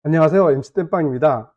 안녕하세요. MC 땜빵입니다.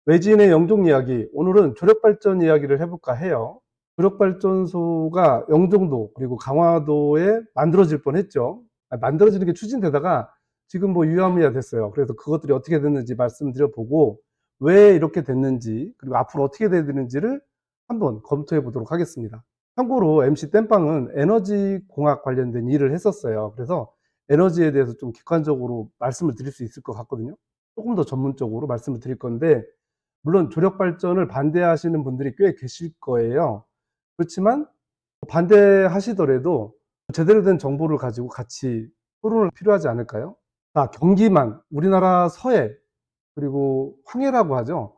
외지인의 영종 이야기, 오늘은 조력발전 이야기를 해볼까 해요. 조력발전소가 영종도 그리고 강화도에 만들어질 뻔했죠. 만들어지는 게 추진되다가 지금 뭐 유야무야 됐어요. 그래서 그것들이 어떻게 됐는지 말씀드려보고 왜 이렇게 됐는지 그리고 앞으로 어떻게 돼야 되는지를 한번 검토해 보도록 하겠습니다. 참고로 MC 땜빵은 에너지 공학 관련된 일을 했었어요. 그래서 에너지에 대해서 좀 객관적으로 말씀을 드릴 수 있을 것 같거든요. 조금 더 전문적으로 말씀을 드릴 건데, 물론 조력 발전을 반대하시는 분들이 꽤 계실 거예요. 그렇지만 반대하시더라도 제대로 된 정보를 가지고 같이 토론을 필요하지 않을까요? 자, 경기만, 우리나라 서해, 그리고 황해라고 하죠.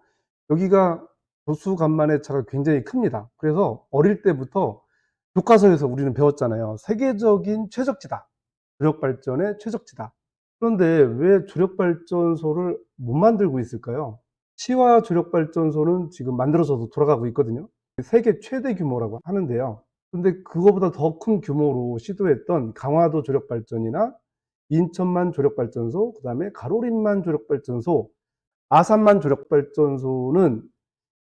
여기가 조수간만의 차가 굉장히 큽니다. 그래서 어릴 때부터 교과서에서 우리는 배웠잖아요. 세계적인 최적지다. 조력 발전의 최적지다. 그런데 왜 조력 발전소를 못 만들고 있을까요? 시와 조력 발전소는 지금 만들어져서 돌아가고 있거든요. 세계 최대 규모라고 하는데요. 근데 그거보다 더 큰 규모로 시도했던 강화도 조력 발전이나 인천만 조력 발전소, 그다음에 가로림만 조력 발전소, 아산만 조력 발전소는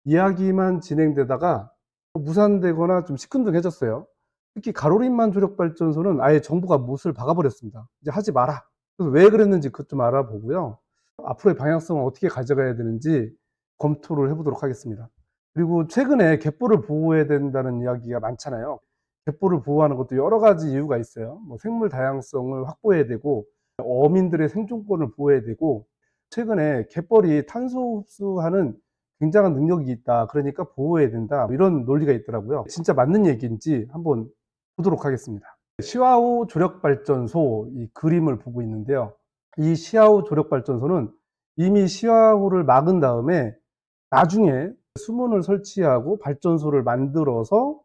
이야기만 진행되다가 무산되거나 좀 시큰둥해졌어요. 특히 가로림만 조력발전소는 아예 정부가 못을 박아버렸습니다. 이제 하지 마라. 그래서 왜 그랬는지 그것 좀 알아보고요. 앞으로의 방향성을 어떻게 가져가야 되는지 검토를 해보도록 하겠습니다. 그리고 최근에 갯벌을 보호해야 된다는 이야기가 많잖아요. 갯벌을 보호하는 것도 여러 가지 이유가 있어요. 뭐 생물 다양성을 확보해야 되고, 어민들의 생존권을 보호해야 되고, 최근에 갯벌이 탄소 흡수하는 굉장한 능력이 있다. 그러니까 보호해야 된다. 이런 논리가 있더라고요. 진짜 맞는 얘기인지 한번 보도록 하겠습니다. 시와호 조력발전소 이 그림을 보고 있는데요. 이 시와호 조력발전소는 이미 시와호를 막은 다음에 나중에 수문을 설치하고 발전소를 만들어서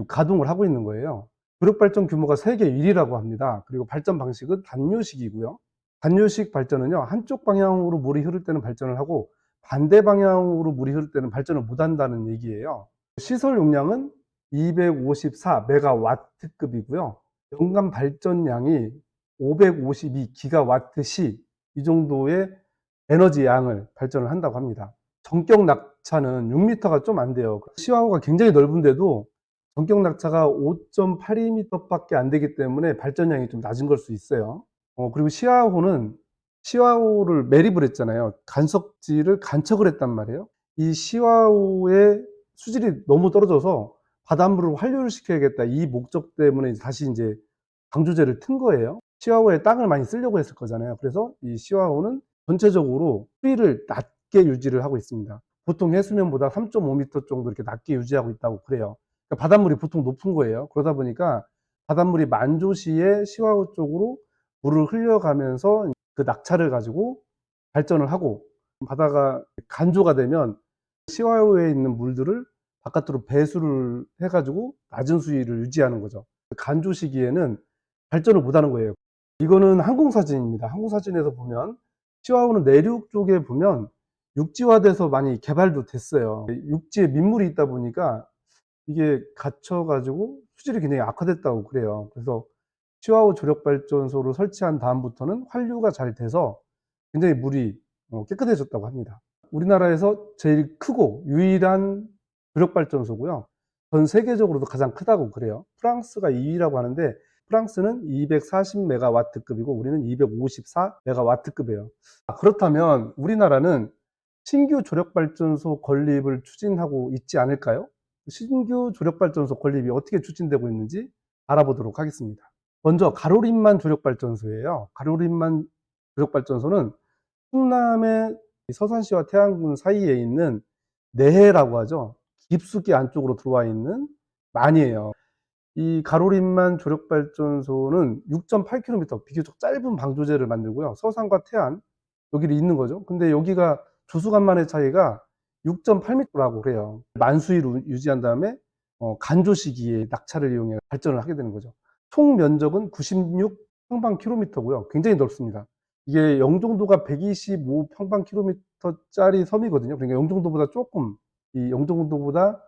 가동을 하고 있는 거예요. 조력발전 규모가 세계 1위라고 합니다. 그리고 발전 방식은 단요식이고요. 단요식 발전은요, 한쪽 방향으로 물이 흐를 때는 발전을 하고 반대 방향으로 물이 흐를 때는 발전을 못 한다는 얘기예요. 시설 용량은 254메가와트급이고요. 연간 발전량이 552기가와트 시, 이 정도의 에너지 양을 발전을 한다고 합니다. 전격 낙차는 6m가 좀 안 돼요. 시와호가 굉장히 넓은데도 전격 낙차가 5.82m 밖에 안 되기 때문에 발전량이 좀 낮은 걸 수 있어요. 그리고 시와호를 매립을 했잖아요. 간석지를 간척을 했단 말이에요. 이 시와호의 수질이 너무 떨어져서 바닷물을 환류를 시켜야겠다. 이 목적 때문에 다시 이제 방조제를 튼 거예요. 시와호에 땅을 많이 쓰려고 했을 거잖아요. 그래서 이 시와호는 전체적으로 수위를 낮게 유지를 하고 있습니다. 보통 해수면보다 3.5m 정도 이렇게 낮게 유지하고 있다고 그래요. 그러니까 바닷물이 보통 높은 거예요. 그러다 보니까 바닷물이 만조시에 시와호 쪽으로 물을 흘려가면서 그 낙차를 가지고 발전을 하고, 바다가 간조가 되면 시와호에 있는 물들을 바깥으로 배수를 해가지고 낮은 수위를 유지하는 거죠. 간조 시기에는 발전을 못 하는 거예요. 이거는 항공사진입니다. 항공사진에서 보면 시와호는 내륙 쪽에 보면 육지화돼서 많이 개발도 됐어요. 육지에 민물이 있다 보니까 이게 갇혀가지고 수질이 굉장히 악화됐다고 그래요. 그래서 시와호 조력발전소를 설치한 다음부터는 환류가 잘 돼서 굉장히 물이 깨끗해졌다고 합니다. 우리나라에서 제일 크고 유일한 조력발전소고요. 전 세계적으로도 가장 크다고 그래요. 프랑스가 2위라고 하는데 프랑스는 240메가와트급이고 우리는 254메가와트급이에요. 그렇다면 우리나라는 신규 조력발전소 건립을 추진하고 있지 않을까요? 신규 조력발전소 건립이 어떻게 추진되고 있는지 알아보도록 하겠습니다. 먼저 가로림만 조력발전소예요. 가로림만 조력발전소는 충남의 서산시와 태안군 사이에 있는 내해라고 하죠. 깊숙이 안쪽으로 들어와 있는 만이에요. 이 가로림만 조력발전소는 6.8km, 비교적 짧은 방조제를 만들고요. 서산과 태안 여기를 잇는 거죠. 근데 여기가 조수간만의 차이가 6.8m라고 그래요. 만수위로 유지한 다음에 간조 시기에 낙차를 이용해 발전을 하게 되는 거죠. 총 면적은 96평방킬로미터고요. 굉장히 넓습니다. 이게 영종도가 125평방킬로미터짜리 섬이거든요. 그러니까 영종도보다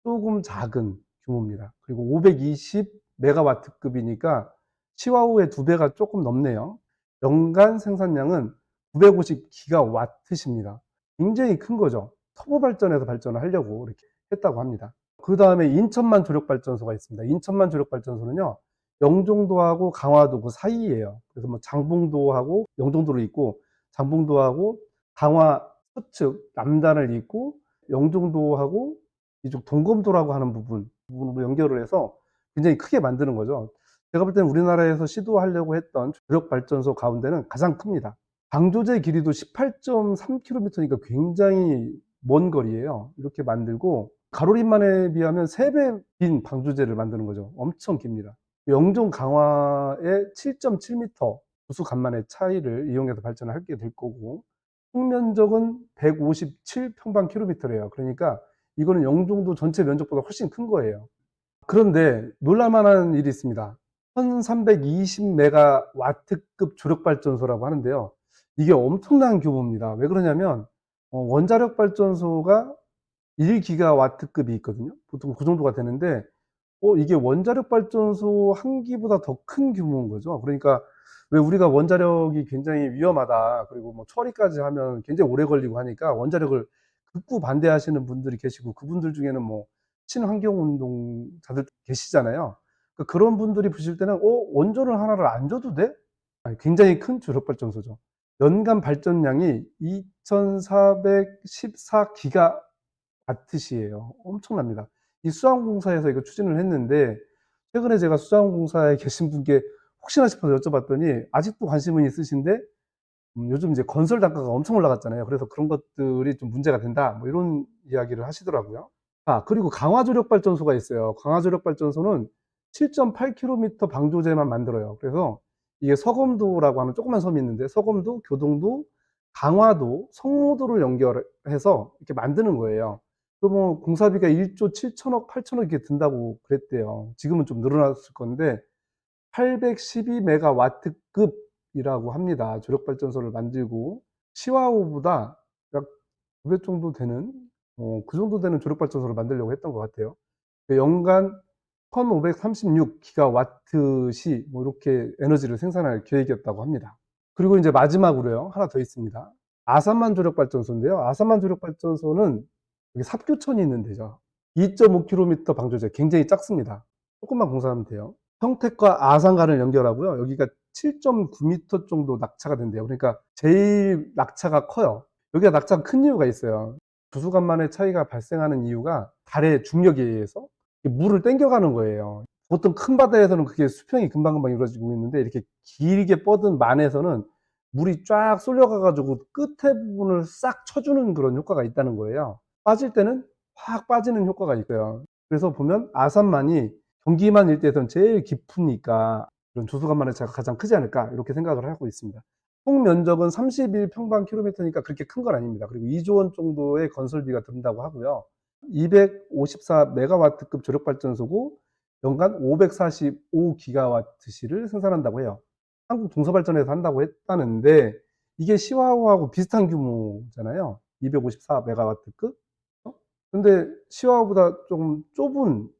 조금 작은 규모입니다. 그리고 520메가와트급이니까 시와호의 2배가 조금 넘네요. 연간 생산량은 950기가와트십니다. 굉장히 큰 거죠. 터보 발전에서 발전을 하려고 이렇게 했다고 합니다. 그 다음에 인천만 조력발전소가 있습니다. 인천만 조력발전소는요, 영종도하고 강화도 그 사이예요. 그래서 뭐 장봉도하고 영종도를 잇고, 장봉도하고 강화 서측 남단을 잇고, 영종도하고 이쪽 동검도라고 하는 부분으로 연결을 해서 굉장히 크게 만드는 거죠. 제가 볼 때는 우리나라에서 시도하려고 했던 조력발전소 가운데는 가장 큽니다. 방조제 길이도 18.3km니까 굉장히 먼 거리예요. 이렇게 만들고 가로림만에 비하면 3배 긴 방조제를 만드는 거죠. 엄청 깁니다. 영종 강화의 7.7m 부수 간만의 차이를 이용해서 발전을 하게 될 거고, 총면적은 157평방킬로미터래요. 그러니까 이거는 영종도 전체 면적보다 훨씬 큰 거예요. 그런데 놀랄만한 일이 있습니다. 1320메가와트급 조력발전소라고 하는데요. 이게 엄청난 규모입니다. 왜 그러냐면 원자력 발전소가 1기가와트급이 있거든요. 보통 그 정도가 되는데 이게 원자력 발전소 한 기보다 더 큰 규모인 거죠. 그러니까 왜 우리가 원자력이 굉장히 위험하다, 그리고 뭐 처리까지 하면 굉장히 오래 걸리고 하니까 원자력을 극구 반대하시는 분들이 계시고, 그분들 중에는 뭐 친환경 운동자들 계시잖아요. 그런 분들이 보실 때는 원전을 하나를 안 줘도 돼? 아니, 굉장히 큰 주력 발전소죠. 연간 발전량이 2414기가와트시예요. 엄청납니다. 이 수자원공사에서 이거 추진을 했는데, 최근에 제가 수자원공사에 계신 분께 혹시나 싶어서 여쭤봤더니 아직도 관심은 있으신데, 요즘 이제 건설 단가가 엄청 올라갔잖아요. 그래서 그런 것들이 좀 문제가 된다, 뭐 이런 이야기를 하시더라고요. 그리고 강화조력발전소가 있어요. 강화조력발전소는 7.8km 방조제만 만들어요. 그래서 이게 서검도라고 하는 조그만 섬이 있는데, 서검도, 교동도, 강화도, 성모도를 연결해서 이렇게 만드는 거예요. 그 뭐 공사비가 1조 7천억, 8천억 이렇게 든다고 그랬대요. 지금은 좀 늘어났을 건데 812메가와트급이라고 합니다. 조력발전소를 만들고 시와호보다 약 2배 정도 되는, 그 정도 되는 조력발전소를 만들려고 했던 것 같아요. 연간 1536기가와트시 뭐 이렇게 에너지를 생산할 계획이었다고 합니다. 그리고 이제 마지막으로요, 하나 더 있습니다. 아산만 조력발전소인데요. 아산만 조력발전소는 여기 삽교천이 있는 데죠. 2.5km 방조제, 굉장히 작습니다. 조금만 공사하면 돼요. 평택과 아산간을 연결하고요. 여기가 7.9m 정도 낙차가 된대요. 그러니까 제일 낙차가 커요. 여기가 낙차가 큰 이유가 있어요. 부수간만의 차이가 발생하는 이유가 달의 중력에 의해서 물을 땡겨가는 거예요. 보통 큰 바다에서는 그게 수평이 금방금방 이루어지고 있는데, 이렇게 길게 뻗은 만에서는 물이 쫙 쏠려가가지고 끝에 부분을 싹 쳐주는 그런 효과가 있다는 거예요. 빠질 때는 확 빠지는 효과가 있어요. 그래서 보면 아산만이 경기만 일대에서는 제일 깊으니까 이런 조수간만의 차이가 가장 크지 않을까, 이렇게 생각을 하고 있습니다. 총 면적은 31평방킬로미터니까 그렇게 큰 건 아닙니다. 그리고 2조 원 정도의 건설비가 든다고 하고요. 254메가와트급 조력발전소고 연간 545기가와트시를 생산한다고 해요. 한국 동서발전에서 한다고 했다는데, 이게 시와호하고 비슷한 규모잖아요. 254메가와트급. 근데 시와호보다 좀 좁은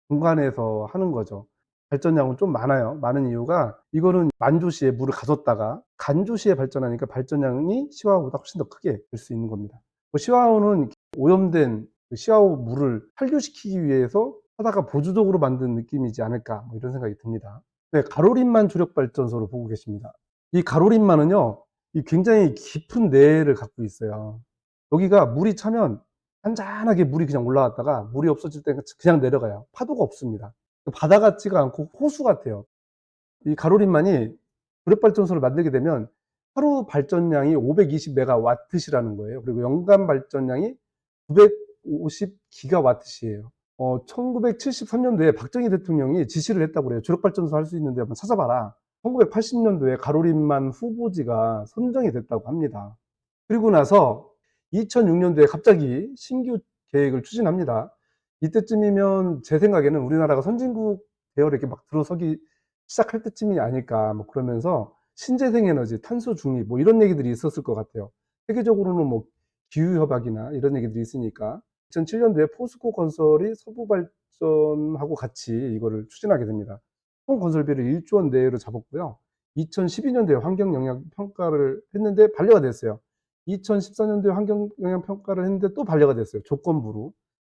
공간에서 하는 거죠. 발전량은 좀 많아요. 많은 이유가, 이거는 만조시에 물을 가뒀다가 간조시에 발전하니까 발전량이 시와호보다 훨씬 더 크게 될 수 있는 겁니다. 시와호는 오염된 시와호 물을 한류시키기 위해서 하다가 보조적으로 만든 느낌이지 않을까, 뭐 이런 생각이 듭니다. 네, 가로림만 주력발전소를 보고 계십니다. 이 가로림만은요, 이 굉장히 깊은 내를 갖고 있어요. 여기가 물이 차면 잔잔하게 물이 그냥 올라왔다가 물이 없어질 때 그냥 내려가요. 파도가 없습니다. 바다 같지가 않고 호수 같아요. 이 가로림만이 주력발전소를 만들게 되면 하루 발전량이 520메가와트시라는 거예요. 그리고 연간 발전량이 950기가와트시예요. 1973년도에 박정희 대통령이 지시를 했다고 그래요. 주력발전소 할 수 있는데 한번 찾아봐라. 1980년도에 가로림만 후보지가 선정이 됐다고 합니다. 그리고 나서 2006년도에 갑자기 신규 계획을 추진합니다. 이때쯤이면 제 생각에는 우리나라가 선진국 대열에 이렇게 막 들어서기 시작할 때쯤이 아닐까, 뭐 그러면서 신재생 에너지, 탄소 중립, 뭐 이런 얘기들이 있었을 것 같아요. 세계적으로는 뭐 기후협약이나 이런 얘기들이 있으니까 2007년도에 포스코 건설이 서부발전하고 같이 이거를 추진하게 됩니다. 총 건설비를 1조 원 내외로 잡았고요. 2012년도에 환경영향평가를 했는데 반려가 됐어요. 2014년도에 환경영향평가를 했는데 또 반려가 됐어요. 조건부로.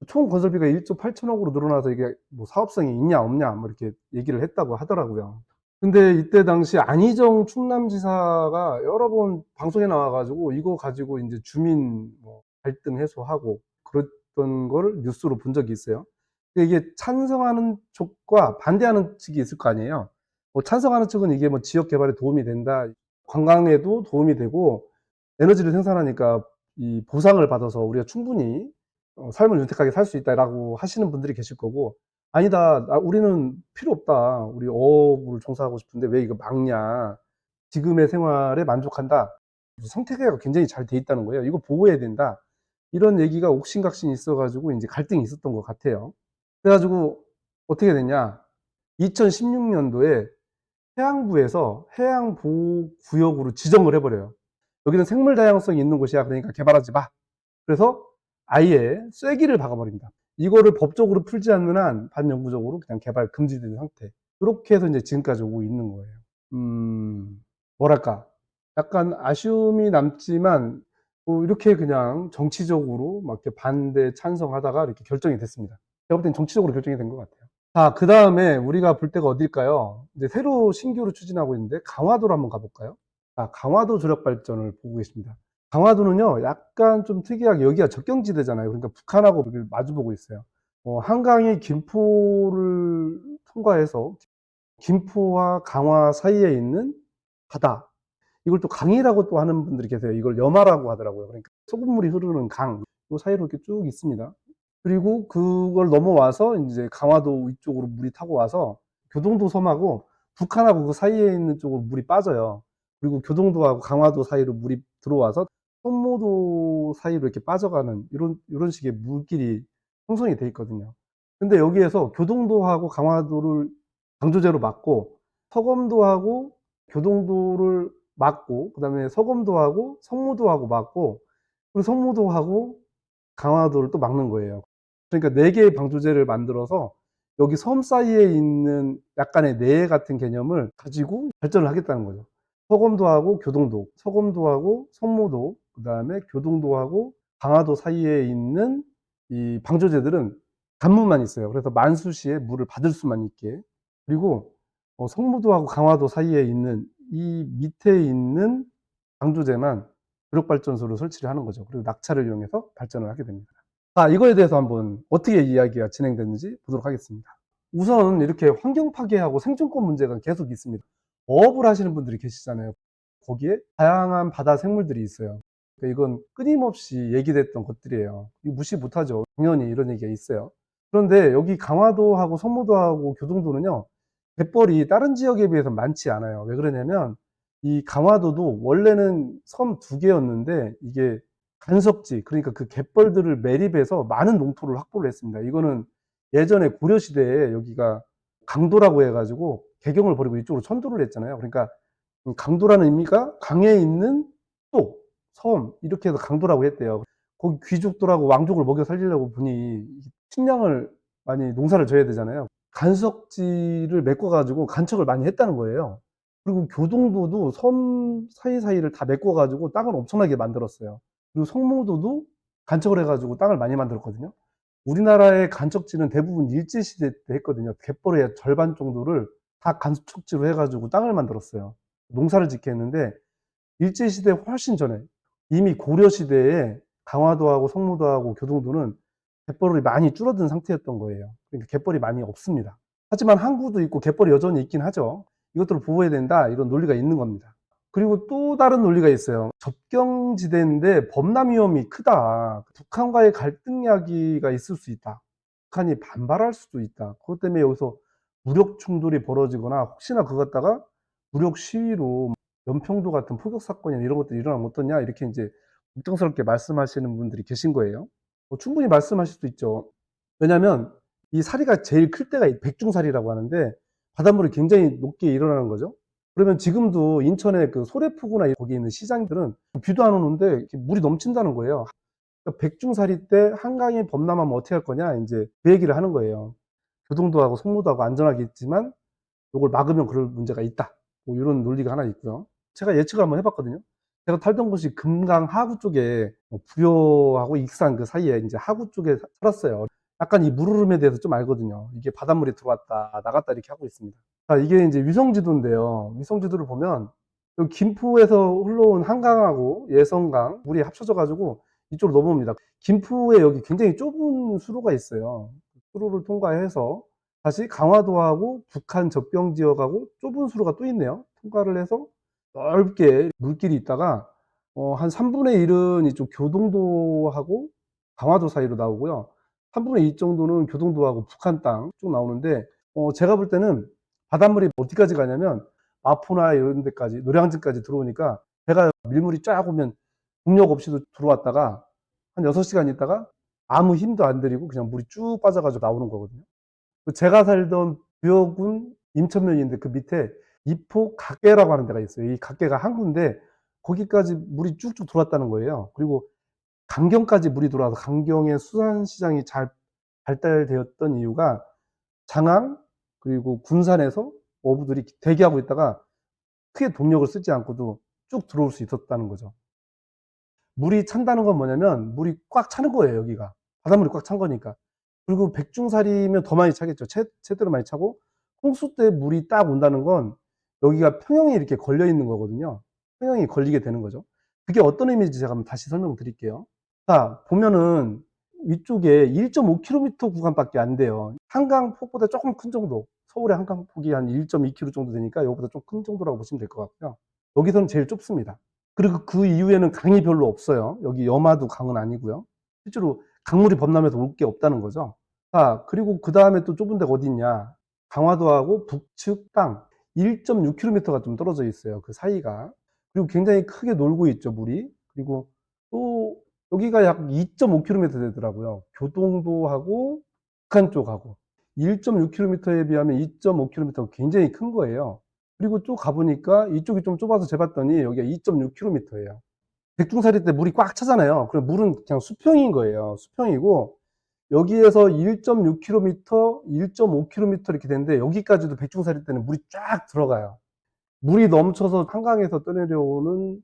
총 건설비가 1조 8천억으로 늘어나서 이게 뭐 사업성이 있냐 없냐 뭐 이렇게 얘기를 했다고 하더라고요. 근데 이때 당시 안희정 충남지사가 여러 번 방송에 나와가지고 이거 가지고 이제 주민 뭐 갈등 해소하고 그랬던 걸 뉴스로 본 적이 있어요. 근데 이게 찬성하는 쪽과 반대하는 측이 있을 거 아니에요. 뭐 찬성하는 측은 이게 뭐 지역 개발에 도움이 된다, 관광에도 도움이 되고 에너지를 생산하니까 이 보상을 받아서 우리가 충분히 삶을 윤택하게 살 수 있다라고 하시는 분들이 계실 거고, 아니다, 우리는 필요 없다, 우리 어업을 종사하고 싶은데 왜 이거 막냐, 지금의 생활에 만족한다, 생태계가 굉장히 잘 돼 있다는 거예요, 이거 보호해야 된다, 이런 얘기가 옥신각신 있어가지고 이제 갈등이 있었던 것 같아요. 그래가지고 어떻게 됐냐, 2016년도에 해양부에서 해양보호구역으로 지정을 해버려요. 여기는 생물 다양성이 있는 곳이야, 그러니까 개발하지 마. 그래서 아예 쐐기를 박아버립니다. 이거를 법적으로 풀지 않는 한 반영구적으로 그냥 개발 금지된 상태. 그렇게 해서 이제 지금까지 오고 있는 거예요. 뭐랄까, 약간 아쉬움이 남지만 뭐 이렇게 그냥 정치적으로 막 이렇게 반대 찬성하다가 이렇게 결정이 됐습니다. 제가 볼 땐 정치적으로 결정이 된 것 같아요. 자, 그 다음에 우리가 볼 때가 어딜까요? 이제 새로 신규로 추진하고 있는데 강화도로 한번 가볼까요? 자, 강화도 조력발전을 보고 계십니다. 강화도는요, 약간 좀 특이하게 여기가 접경지대잖아요. 그러니까 북한하고 마주보고 있어요. 한강이 김포를 통과해서 김포와 강화 사이에 있는 바다. 이걸 또 강이라고 또 하는 분들이 계세요. 이걸 여마라고 하더라고요. 그러니까 소금물이 흐르는 강, 이 사이로 이렇게 쭉 있습니다. 그리고 그걸 넘어와서 이제 강화도 위쪽으로 물이 타고 와서 교동도 섬하고 북한하고 그 사이에 있는 쪽으로 물이 빠져요. 그리고 교동도하고 강화도 사이로 물이 들어와서 손모도 사이로 이렇게 빠져가는 이런 식의 물길이 형성이 돼 있거든요. 근데 여기에서 교동도하고 강화도를 방조제로 막고, 서검도하고 교동도를 막고, 그다음에 서검도하고 성모도하고 막고, 그리고 성모도하고 강화도를 또 막는 거예요. 그러니까 네 개의 방조제를 만들어서 여기 섬 사이에 있는 약간의 내해 같은 개념을 가지고 발전을 하겠다는 거죠. 서검도하고 교동도, 서검도하고 성모도, 그다음에 교동도하고 강화도 사이에 있는 이 방조제들은 간문만 있어요. 그래서 만수시에 물을 받을 수만 있게. 그리고 성모도하고 강화도 사이에 있는 이 밑에 있는 방조제만 주력발전소를 설치를 하는 거죠. 그리고 낙차를 이용해서 발전을 하게 됩니다. 자, 이거에 대해서 한번 어떻게 이야기가 진행됐는지 보도록 하겠습니다. 우선 이렇게 환경 파괴하고 생존권 문제가 계속 있습니다. 어업을 하시는 분들이 계시잖아요. 거기에 다양한 바다 생물들이 있어요. 그러니까 이건 끊임없이 얘기됐던 것들이에요. 이거 무시 못하죠. 당연히 이런 얘기가 있어요. 그런데 여기 강화도하고 성모도하고 교동도는요, 갯벌이 다른 지역에 비해서 많지 않아요. 왜 그러냐면 이 강화도도 원래는 섬 두 개였는데 이게 간섭지, 그러니까 그 갯벌들을 매립해서 많은 농토를 확보를 했습니다. 이거는 예전에 고려시대에 여기가 강도라고 해가지고 개경을 버리고 이쪽으로 천도를 했잖아요. 그러니까 강도라는 의미가 강에 있는 또, 섬, 이렇게 해서 강도라고 했대요. 거기 귀족들하고 왕족을 먹여 살리려고 보니 식량을 많이 농사를 져야 되잖아요. 간석지를 메꿔가지고 간척을 많이 했다는 거예요. 그리고 교동도도 섬 사이사이를 다 메꿔가지고 땅을 엄청나게 만들었어요. 그리고 성모도도 간척을 해가지고 땅을 많이 만들었거든요. 우리나라의 간척지는 대부분 일제시대 때 했거든요. 갯벌의 절반 정도를 다 간척지로 해가지고 땅을 만들었어요. 농사를 짓게 했는데 일제시대 훨씬 전에 이미 고려시대에 강화도하고 성모도하고 교동도는 갯벌이 많이 줄어든 상태였던 거예요. 그러니까 갯벌이 많이 없습니다. 하지만 항구도 있고 갯벌이 여전히 있긴 하죠. 이것들을 보호해야 된다, 이런 논리가 있는 겁니다. 그리고 또 다른 논리가 있어요. 접경지대인데 범람 위험이 크다. 북한과의 갈등 이야기가 있을 수 있다. 북한이 반발할 수도 있다. 그것 때문에 여기서 무력 충돌이 벌어지거나 혹시나 그거 갖다가 무력 시위로 연평도 같은 포격 사건이나 이런 것들이 일어나면 어떠냐, 이렇게 이제 걱정스럽게 말씀하시는 분들이 계신 거예요. 충분히 말씀하실 수 있죠. 왜냐하면 이 사리가 제일 클 때가 백중사리라고 하는데 바닷물이 굉장히 높게 일어나는 거죠. 그러면 지금도 인천의 그 소래포구나 거기 있는 시장들은 비도 안 오는데 이렇게 물이 넘친다는 거예요. 그러니까 백중사리 때 한강이 범람하면 어떻게 할 거냐, 이제 그 얘기를 하는 거예요. 교동도하고 송무도하고 안전하게 있지만 이걸 막으면 그럴 문제가 있다. 뭐 이런 논리가 하나 있고요. 제가 예측을 한번 해봤거든요. 제가 살던 곳이 금강 하구 쪽에 부여하고 익산 그 사이에 이제 하구 쪽에 살았어요. 약간 이 물 흐름에 대해서 좀 알거든요. 이게 바닷물이 들어왔다 나갔다 이렇게 하고 있습니다. 자, 이게 이제 위성지도인데요. 위성지도를 보면 여기 김포에서 흘러온 한강하고 예성강 물이 합쳐져 가지고 이쪽으로 넘어옵니다. 김포에 여기 굉장히 좁은 수로가 있어요. 수로를 통과해서 다시 강화도하고 북한 접경 지역하고 좁은 수로가 또 있네요. 통과를 해서 넓게 물길이 있다가 한 3분의 1은 이쪽 교동도하고 강화도 사이로 나오고요. 3분의 2 정도는 교동도하고 북한 땅 쭉 나오는데 제가 볼 때는 바닷물이 어디까지 가냐면 마포나 이런 데까지 노량진까지 들어오니까 배가 밀물이 쫙 오면 동력 없이도 들어왔다가 한 6시간 있다가 아무 힘도 안 들이고 그냥 물이 쭉 빠져가지고 나오는 거거든요. 제가 살던 부여군 임천면인데 그 밑에 이포 각계라고 하는 데가 있어요. 이 각계가 항구인데 거기까지 물이 쭉쭉 들어왔다는 거예요. 그리고 강경까지 물이 들어와서 강경의 수산시장이 잘 발달되었던 이유가 장항 그리고 군산에서 어부들이 대기하고 있다가 크게 동력을 쓰지 않고도 쭉 들어올 수 있었다는 거죠. 물이 찬다는 건 뭐냐면 물이 꽉 차는 거예요, 여기가. 바닷물이 꽉 찬 거니까. 그리고 백중살이면 더 많이 차겠죠. 최대로 많이 차고 홍수 때 물이 딱 온다는 건 여기가 평형이 이렇게 걸려 있는 거거든요. 평형이 걸리게 되는 거죠. 그게 어떤 의미인지 제가 한번 다시 설명드릴게요. 자, 보면은 위쪽에 1.5km 구간밖에 안 돼요. 한강폭보다 조금 큰 정도. 서울의 한강폭이 한 1.2km 정도 되니까 이거보다 좀 큰 정도라고 보시면 될 것 같고요. 여기서는 제일 좁습니다. 그리고 그 이후에는 강이 별로 없어요. 여기 염화도 강은 아니고요. 실제로 강물이 범람해서 올 게 없다는 거죠. 자, 그리고 그 다음에 또 좁은 데가 어디 있냐. 강화도하고 북측 땅 1.6km가 좀 떨어져 있어요. 그 사이가. 그리고 굉장히 크게 놀고 있죠, 물이. 그리고 또 여기가 약 2.5km 되더라고요. 교동도하고 북한 쪽하고. 1.6km에 비하면 2.5km가 굉장히 큰 거예요. 그리고 쭉 가보니까 이쪽이 좀 좁아서 재봤더니 여기가 2.6km예요. 백중살이 때 물이 꽉 차잖아요. 그럼 물은 그냥 수평인 거예요. 수평이고 여기에서 1.6km, 1.5km 이렇게 되는데 여기까지도 백중살이 때는 물이 쫙 들어가요. 물이 넘쳐서 한강에서 떠내려오는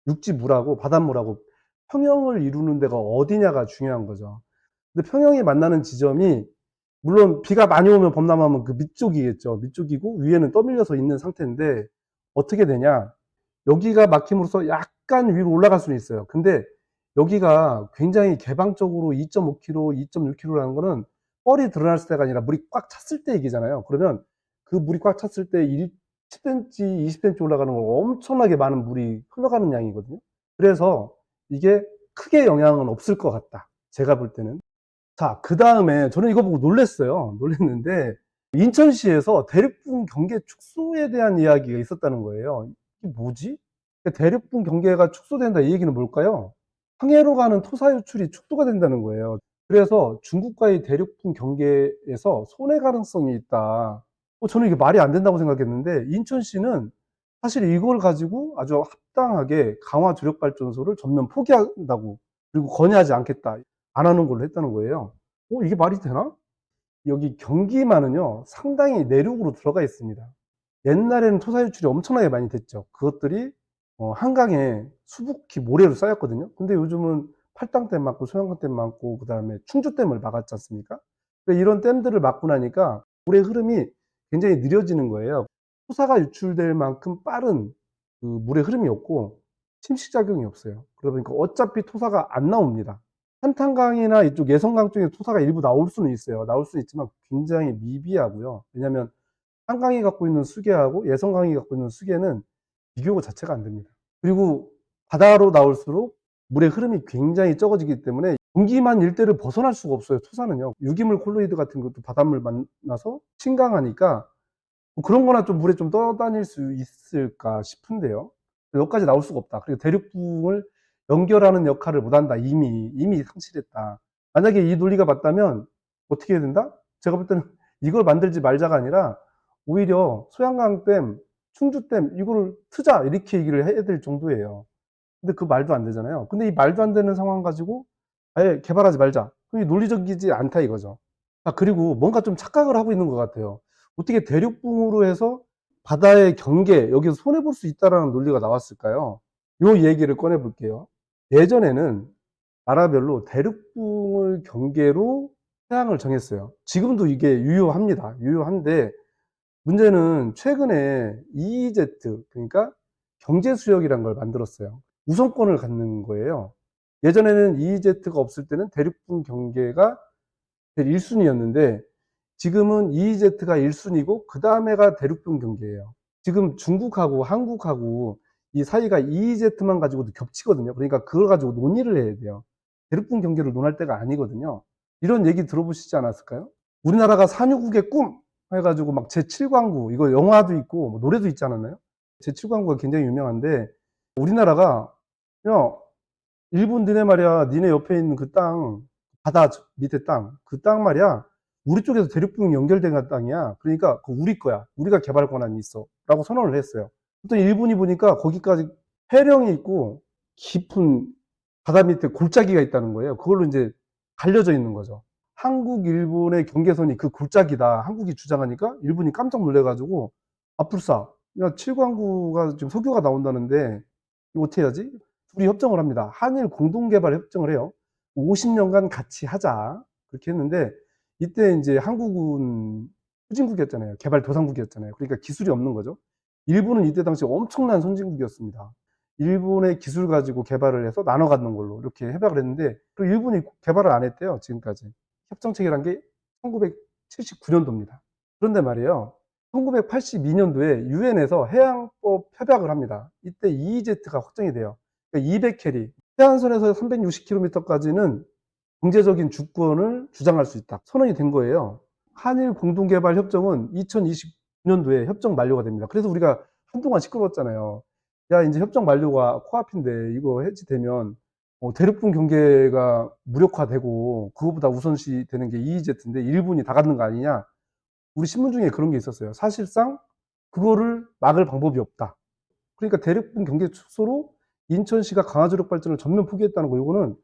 육지물하고 바닷물하고 평형을 이루는 데가 어디냐가 중요한 거죠. 근데 평형이 만나는 지점이 물론 비가 많이 오면 범람하면 그 밑쪽이겠죠. 밑쪽이고 위에는 떠밀려서 있는 상태인데 어떻게 되냐. 여기가 막힘으로써 약간 위로 올라갈 수는 있어요. 근데 여기가 굉장히 개방적으로 2.5km, 2.6km라는 거는 뻘이 드러났을 때가 아니라 물이 꽉 찼을 때 얘기잖아요. 그러면 그 물이 꽉 찼을 때 10cm, 20cm 올라가는 건 엄청나게 많은 물이 흘러가는 양이거든요. 그래서 이게 크게 영향은 없을 것 같다. 제가 볼 때는. 자, 그 다음에 저는 이거 보고 놀랬어요. 놀랬는데 인천시에서 대륙분 경계 축소에 대한 이야기가 있었다는 거예요. 이게 뭐지? 대륙분 경계가 축소된다 이 얘기는 뭘까요? 항해로 가는 토사 유출이 축소가 된다는 거예요. 그래서 중국과의 대륙분 경계에서 손해 가능성이 있다. 저는 이게 말이 안 된다고 생각했는데 인천시는 사실 이걸 가지고 아주 합당하게 강화 주력발전소를 전면 포기한다고 그리고 건의하지 않겠다. 안 하는 걸로 했다는 거예요. 이게 말이 되나? 여기 경기만은요 상당히 내륙으로 들어가 있습니다. 옛날에는 토사 유출이 엄청나게 많이 됐죠. 그것들이 한강에 수북히 모래로 쌓였거든요. 근데 요즘은 팔당댐 막고 소양강댐 막고 그 다음에 충주댐을 막았지 않습니까? 이런 댐들을 막고 나니까 물의 흐름이 굉장히 느려지는 거예요. 토사가 유출될 만큼 빠른 그 물의 흐름이 없고 침식작용이 없어요. 그러다 보니까 어차피 토사가 안 나옵니다. 한탄강이나 이쪽 예성강 쪽에 토사가 일부 나올 수는 있어요. 나올 수는 있지만 굉장히 미비하고요. 왜냐하면 한강이 갖고 있는 수계하고 예성강이 갖고 있는 수계는 비교 자체가 안 됩니다. 그리고 바다로 나올수록 물의 흐름이 굉장히 적어지기 때문에 경기만 일대를 벗어날 수가 없어요. 토사는요. 유기물 콜로이드 같은 것도 바닷물 만나서 침강하니까 뭐 그런 거나 좀 물에 좀 떠다닐 수 있을까 싶은데요. 여기까지 나올 수가 없다. 그리고 대륙붕을 연결하는 역할을 못한다. 이미 상실했다. 만약에 이 논리가 맞다면 어떻게 해야 된다? 제가 볼 때는 이걸 만들지 말자가 아니라 오히려 소양강댐, 충주댐 이거를 트자 이렇게 얘기를 해야 될 정도예요. 근데 그 말도 안 되잖아요. 근데 이 말도 안 되는 상황 가지고 아예 개발하지 말자. 그게 논리적이지 않다 이거죠. 그리고 뭔가 좀 착각을 하고 있는 것 같아요. 어떻게 대륙붕으로 해서 바다의 경계, 여기서 손해볼 수 있다라는 논리가 나왔을까요? 요 얘기를 꺼내 볼게요. 예전에는 나라별로 대륙붕을 경계로 해양을 정했어요. 지금도 이게 유효합니다. 유효한데 문제는 최근에 EEZ, 그러니까 경제수역이란 걸 만들었어요. 우선권을 갖는 거예요. 예전에는 EEZ가 없을 때는 대륙붕 경계가 제일 1순위였는데 지금은 EEZ가 1순위고 그 다음에가 대륙붕 경계예요. 지금 중국하고 한국하고 이 사이가 EEZ만 가지고도 겹치거든요. 그러니까 그걸 가지고 논의를 해야 돼요. 대륙붕 경계를 논할 때가 아니거든요. 이런 얘기 들어보시지 않았을까요? 우리나라가 산유국의 꿈 해가지고 막 제7광구, 이거 영화도 있고 뭐 노래도 있지 않았나요? 제7광구가 굉장히 유명한데 우리나라가 야, 일본 니네 말이야, 니네 옆에 있는 그 땅, 바다 밑에 땅, 그 땅 말이야, 우리 쪽에서 대륙붕 연결된 땅이야. 그러니까 그 우리 거야. 우리가 개발 권한이 있어. 라고 선언을 했어요. 또 일본이 보니까 거기까지 해령이 있고 깊은 바다 밑에 골짜기가 있다는 거예요. 그걸로 이제 갈려져 있는 거죠. 한국, 일본의 경계선이 그 골짜기다. 한국이 주장하니까 일본이 깜짝 놀래가지고, 아뿔싸, 야, 7광구가 지금 석유가 나온다는데, 이거 어떻게 해야지? 둘이 협정을 합니다. 한일 공동개발 협정을 해요. 50년간 같이 하자. 그렇게 했는데, 이때 이제 한국은 후진국이었잖아요. 개발도상국이었잖아요. 그러니까 기술이 없는 거죠. 일본은 이때 당시 엄청난 선진국이었습니다. 일본의 기술 가지고 개발을 해서 나눠 갖는 걸로 이렇게 협약을 했는데, 또 일본이 개발을 안 했대요, 지금까지. 협정 체결한 게 1979년도입니다. 그런데 말이에요. 1982년도에 유엔에서 해양법 협약을 합니다. 이때 EEZ가 확정이 돼요. 그러니까 200캐리, 해안선에서 360km까지는 경제적인 주권을 주장할 수 있다. 선언이 된 거예요. 한일 공동개발 협정은 2029년도에 협정 만료가 됩니다. 그래서 우리가 한동안 시끄러웠잖아요. 야, 이제 협정 만료가 코앞인데 이거 해지되면 대륙분 경계가 무력화되고 그거보다 우선시 되는 게 EEZ인데 일본이 다 갖는 거 아니냐. 우리 신문 중에 그런 게 있었어요. 사실상 그거를 막을 방법이 없다. 그러니까 대륙분 경계 축소로 인천시가 강화조력 발전을 전면 포기했다는 거, 이거는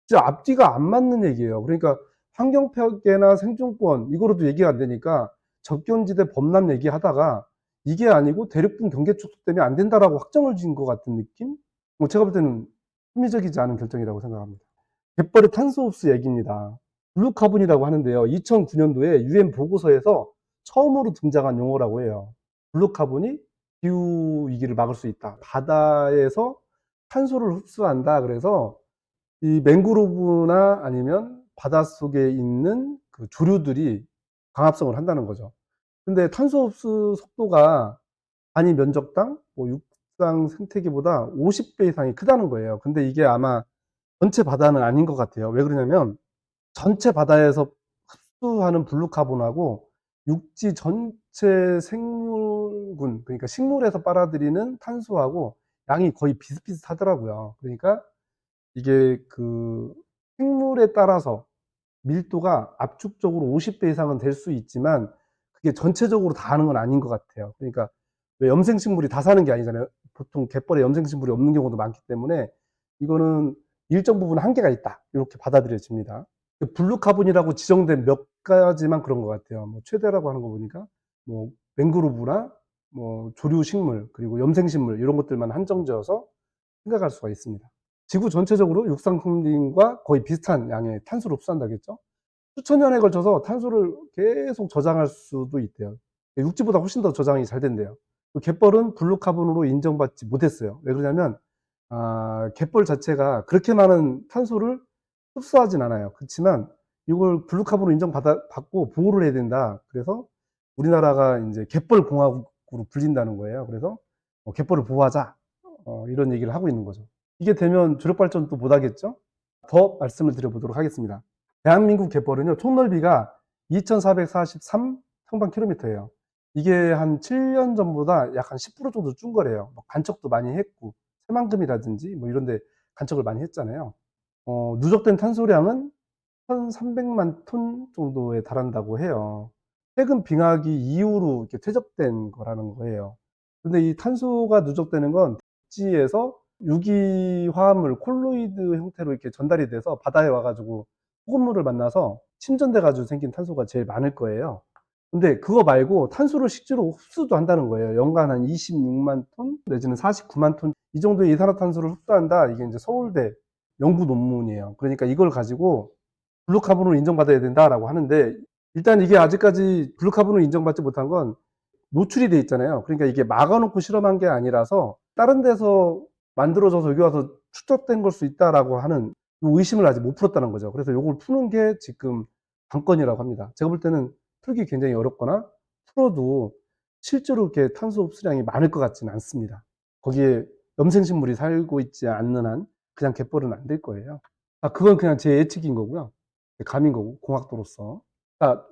진짜 앞뒤가 안 맞는 얘기예요. 그러니까 환경파괴나 생존권 이거로도 얘기가 안 되니까 접견지대 범람 얘기하다가 이게 아니고 대륙분 경계 축소 때문에 안 된다라고 확정을 지은 것 같은 느낌? 뭐 제가 볼 때는 합리적이지 않은 결정이라고 생각합니다. 갯벌의 탄소 흡수 얘기입니다. 블루카본이라고 하는데요. 2009년도에 유엔 보고서에서 처음으로 등장한 용어라고 해요. 블루카본이 기후 위기를 막을 수 있다. 바다에서 탄소를 흡수한다. 그래서 이 맹그로브나 아니면 바닷속에 있는 그 조류들이 광합성을 한다는 거죠. 근데 탄소 흡수 속도가 단위 면적당 뭐 육상 생태계보다 50배 이상이 크다는 거예요. 근데 이게 아마 전체 바다는 아닌 것 같아요. 왜 그러냐면 전체 바다에서 흡수하는 블루카본하고 육지 전체 생물군, 그러니까 식물에서 빨아들이는 탄소하고 양이 거의 비슷비슷하더라고요. 그러니까 이게 그 생물에 따라서 밀도가 압축적으로 50배 이상은 될 수 있지만 그게 전체적으로 다 하는 건 아닌 것 같아요. 그러니까 왜 염생식물이 다 사는 게 아니잖아요. 보통 갯벌에 염생식물이 없는 경우도 많기 때문에 이거는 일정 부분 한계가 있다. 이렇게 받아들여집니다. 블루카본이라고 지정된 몇 가지만 그런 것 같아요. 뭐 최대라고 하는 거 보니까 뭐 맹그로브나 뭐 조류식물 그리고 염생식물 이런 것들만 한정지어서 생각할 수가 있습니다. 지구 전체적으로 육상 평균과 거의 비슷한 양의 탄소를 흡수한다겠죠. 수천 년에 걸쳐서 탄소를 계속 저장할 수도 있대요. 육지보다 훨씬 더 저장이 잘 된대요. 갯벌은 블루카본으로 인정받지 못했어요. 왜 그러냐면 갯벌 자체가 그렇게 많은 탄소를 흡수하진 않아요. 그렇지만 이걸 블루카본으로 인정받고 보호를 해야 된다. 그래서 우리나라가 이제 갯벌 공화국으로 불린다는 거예요. 그래서 갯벌을 보호하자. 이런 얘기를 하고 있는 거죠. 이게 되면 주력발전 또 못하겠죠? 더 말씀을 드려보도록 하겠습니다. 대한민국 갯벌은요, 총넓이가 2443 평방킬로미터예요. 이게 한 7년 전보다 약 한 10% 정도 준 거래요. 뭐 간척도 많이 했고, 새만금이라든지 뭐 이런데 간척을 많이 했잖아요. 누적된 탄소량은 1,300만 톤 정도에 달한다고 해요. 최근 빙하기 이후로 이렇게 퇴적된 거라는 거예요. 근데 이 탄소가 누적되는 건 대지에서 유기화합물, 콜로이드 형태로 이렇게 전달이 돼서 바다에 와가지고 소금물을 만나서 침전돼가지고 생긴 탄소가 제일 많을 거예요. 근데 그거 말고 탄소를 실제로 흡수도 한다는 거예요. 연간 한 26만 톤 내지는 49만 톤 이 정도의 이산화탄소를 흡수한다. 이게 이제 서울대 연구 논문이에요. 그러니까 이걸 가지고 블루카본으로 인정받아야 된다라고 하는데, 일단 이게 아직까지 블루카본으로 인정받지 못한 건 노출이 돼 있잖아요. 그러니까 이게 막아놓고 실험한 게 아니라서 다른 데서 만들어져서 여기 와서 축적된 걸 수 있다라고 하는 요 의심을 아직 못 풀었다는 거죠. 그래서 요걸 푸는 게 지금 관건이라고 합니다. 제가 볼 때는 풀기 굉장히 어렵거나 풀어도 실제로 이렇게 탄소 흡수량이 많을 것 같지는 않습니다. 거기에 염생식물이 살고 있지 않는 한 그냥 갯벌은 안 될 거예요. 그건 그냥 제 예측인 거고요. 감인 거고, 공학도로서. 자,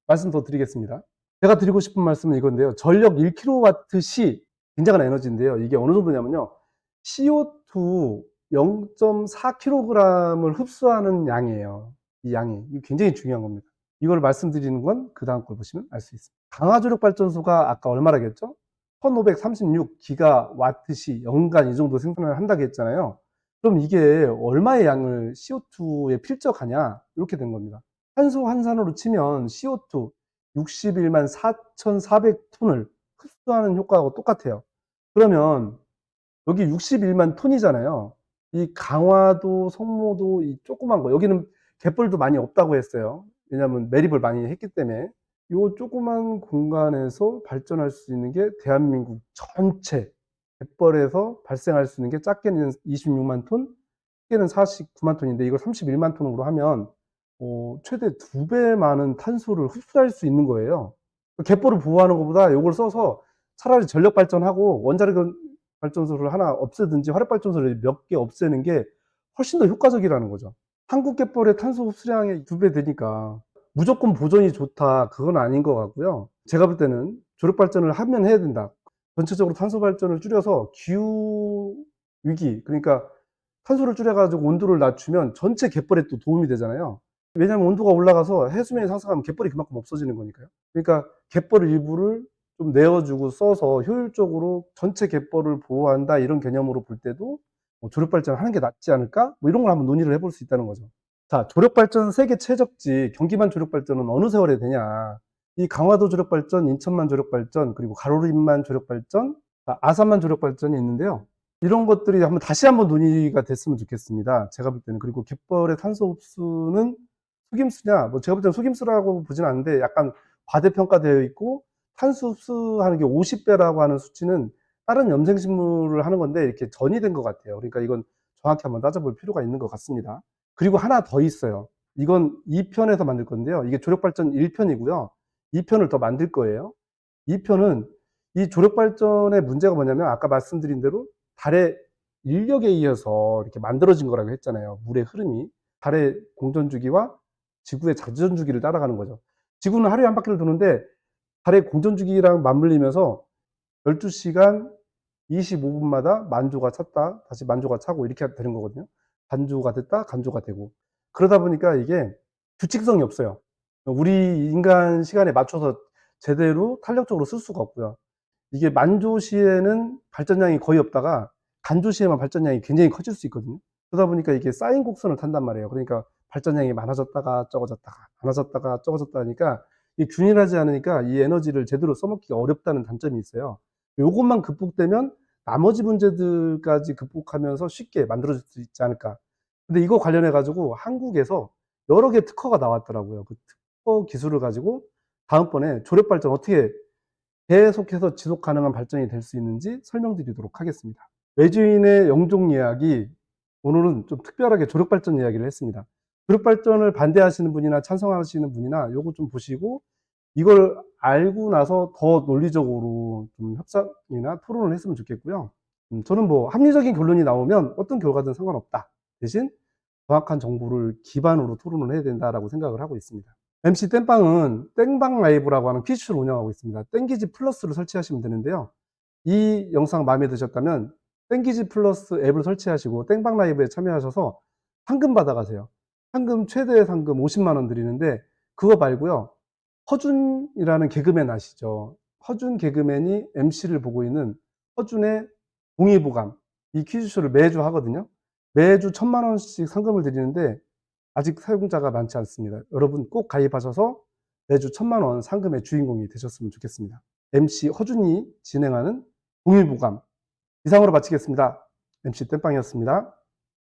말씀 더 드리겠습니다. 제가 드리고 싶은 말씀은 이건데요. 전력 1kWh 굉장한 에너지인데요. 이게 어느 정도냐면요. CO2 0.4kg을 흡수하는 양이에요. 이 양이. 이게 굉장히 중요한 겁니다. 이걸 말씀드리는 건 그 다음 걸 보시면 알 수 있습니다. 강화조력발전소가 아까 얼마라고 했죠? 1536기가와트시 연간 이 정도 생산을 한다고 했잖아요. 그럼 이게 얼마의 양을 CO2에 필적하냐? 이렇게 된 겁니다. 탄소 환산으로 치면 CO2 61만 4,400톤을 흡수하는 효과하고 똑같아요. 그러면 여기 61만 톤이잖아요. 이 강화도, 성모도 이 조그만 거, 여기는 갯벌도 많이 없다고 했어요. 왜냐하면 매립을 많이 했기 때문에. 이 조그만 공간에서 발전할 수 있는 게 대한민국 전체 갯벌에서 발생할 수 있는 게 작게는 26만 톤, 크게는 49만 톤인데 이걸 31만 톤으로 하면 최대 2배 많은 탄소를 흡수할 수 있는 거예요. 갯벌을 보호하는 것보다 이걸 써서 차라리 전력 발전하고 원자력 발전소를 하나 없애든지 화력 발전소를 몇 개 없애는 게 훨씬 더 효과적이라는 거죠. 한국 갯벌의 탄소 흡수량이 2배 되니까 무조건 보존이 좋다, 그건 아닌 것 같고요. 제가 볼 때는 조력 발전을 하면 해야 된다. 전체적으로 탄소 발전을 줄여서 기후 위기, 그러니까 탄소를 줄여가지고 온도를 낮추면 전체 갯벌에 또 도움이 되잖아요. 왜냐하면 온도가 올라가서 해수면이 상승하면 갯벌이 그만큼 없어지는 거니까요. 그러니까 갯벌 일부를 좀 내어주고 써서 효율적으로 전체 갯벌을 보호한다, 이런 개념으로 볼 때도 조력발전 하는 게 낫지 않을까? 뭐 이런 걸 한번 논의를 해볼 수 있다는 거죠. 자, 조력발전 세계 최적지 경기만 조력발전은 어느 세월에 되냐? 이 강화도 조력발전, 인천만 조력발전, 그리고 가로림만 조력발전, 아산만 조력발전이 있는데요. 이런 것들이 다시 한번 논의가 됐으면 좋겠습니다. 제가 볼 때는. 그리고 갯벌의 탄소 흡수는 속임수냐? 뭐 제가 볼 때는 속임수라고 보진 않는데 약간 과대평가되어 있고, 탄소 흡수하는 게 50배라고 하는 수치는 다른 염생식물을 하는 건데 이렇게 전이된 것 같아요. 그러니까 이건 정확히 한번 따져볼 필요가 있는 것 같습니다. 그리고 하나 더 있어요. 이건 2편에서 만들 건데요. 이게 조력발전 1편이고요. 2편을 더 만들 거예요. 2편은 이 조력발전의 문제가 뭐냐면 아까 말씀드린 대로 달의 인력에 의해서 이렇게 만들어진 거라고 했잖아요. 물의 흐름이. 달의 공전주기와 지구의 자전주기를 따라가는 거죠. 지구는 하루에 한 바퀴를 도는데 달의 공전주기랑 맞물리면서 12시간 25분마다 만조가 찼다, 다시 만조가 차고 이렇게 되는 거거든요. 간조가 됐다, 간조가 되고. 그러다 보니까 이게 규칙성이 없어요. 우리 인간 시간에 맞춰서 제대로 탄력적으로 쓸 수가 없고요. 이게 만조 시에는 발전량이 거의 없다가 간조 시에만 발전량이 굉장히 커질 수 있거든요. 그러다 보니까 이게 쌓인 곡선을 탄단 말이에요. 그러니까 발전량이 많아졌다가 적어졌다가 많아졌다가 적어졌다 하니까 이게 균일하지 않으니까 이 에너지를 제대로 써먹기가 어렵다는 단점이 있어요. 요것만 극복되면 나머지 문제들까지 극복하면서 쉽게 만들어질 수 있지 않을까. 근데 이거 관련해 가지고 한국에서 여러 개 특허가 나왔더라고요. 그 특허 기술을 가지고 다음번에 조력 발전 어떻게 계속해서 지속 가능한 발전이 될 수 있는지 설명드리도록 하겠습니다. 외주인의 영종 이야기, 오늘은 좀 특별하게 조력 발전 이야기를 했습니다. 조력 발전을 반대하시는 분이나 찬성하시는 분이나 요거 좀 보시고 이걸 알고 나서 더 논리적으로 좀 협상이나 토론을 했으면 좋겠고요. 저는 뭐 합리적인 결론이 나오면 어떤 결과든 상관없다. 대신 정확한 정보를 기반으로 토론을 해야 된다라고 생각을 하고 있습니다. MC 땜빵은 땡방 라이브라고 하는 퀴즈를 운영하고 있습니다. 땡기지 플러스를 설치하시면 되는데요. 이 영상 마음에 드셨다면 땡기지 플러스 앱을 설치하시고 땡방 라이브에 참여하셔서 상금 받아가세요. 상금 최대 상금 50만 원 드리는데 그거 말고요. 허준이라는 개그맨 아시죠? 허준 개그맨이 MC를 보고 있는 허준의 동의보감, 이 퀴즈쇼를 매주 하거든요. 매주 1,000만 원씩 상금을 드리는데 아직 사용자가 많지 않습니다. 여러분 꼭 가입하셔서 매주 1,000만 원 상금의 주인공이 되셨으면 좋겠습니다. MC 허준이 진행하는 동일보감 이상으로 마치겠습니다. MC 땜빵이었습니다.